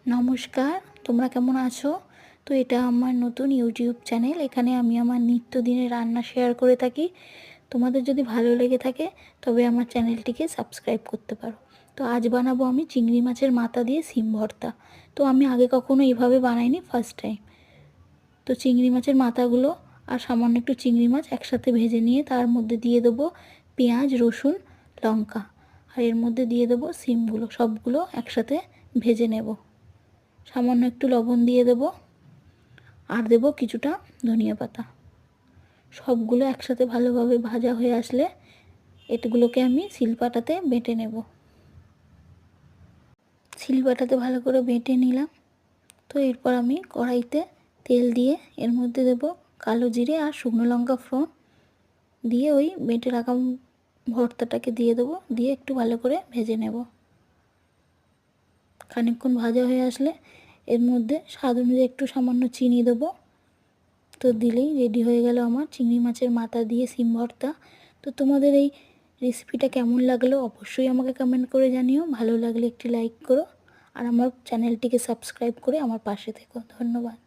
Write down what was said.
নমস্কার, তোমরা কেমন আছো? তো এটা আমার নতুন ইউটিউব চ্যানেল। এখানে আমি আমার নিত্যদিনের রান্না শেয়ার করে থাকি। তোমাদের যদি ভালো লেগে থাকে তবে আমার চ্যানেলটিকে সাবস্ক্রাইব করতে পারো। তো আজ বানাবো আমি চিংড়ি মাছের মাথা দিয়ে শিম ভর্তা। তো আমি আগে কখনো এভাবে বানাইনি, ফার্স্ট টাইম। তো চিংড়ি মাছের মাথাগুলো আর সামান্য একটু চিংড়ি মাছ একসাথে ভেজে নিয়ে তার মধ্যে দিয়ে দেবো পেঁয়াজ, রসুন, লঙ্কা। আর এর মধ্যে দিয়ে দেবো শিমগুলো, সবগুলো একসাথে ভেজে নেব। সামান্য একটু লবণ দিয়ে দেব আর দেব কিছুটা ধনিয়া পাতা। সবগুলো একসাথে ভালোভাবে ভাজা হয়ে আসলে এগুলোকে আমি শিলপাটাতে বেটে নেব। শিলপাটাতে ভালো করে বেটে নিলাম। তো এরপর আমি কড়াইতে তেল দিয়ে এর মধ্যে দেব কালো জিরে আর শুকনো লঙ্কা ফোড়ন দিয়ে ওই বেটে রাখা ভর্তাটাকে দিয়ে দেবো, দিয়ে একটু ভালো করে ভেজে নেব। খানিকক্ষণ ভাজা হয়ে আসলে এর মধ্যে স্বাদ অনুযায়ী একটু সামান্য চিনি দেবো। তো দিলেই রেডি হয়ে গেল আমার চিংড়ি মাছের মাথা দিয়ে শিম ভর্তা। তো তোমাদের এই রেসিপিটা কেমন লাগলো অবশ্যই আমাকে কমেন্ট করে জানিও। ভালো লাগলে একটি লাইক করো আর আমার চ্যানেলটিকে সাবস্ক্রাইব করে আমার পাশে থেকো। ধন্যবাদ।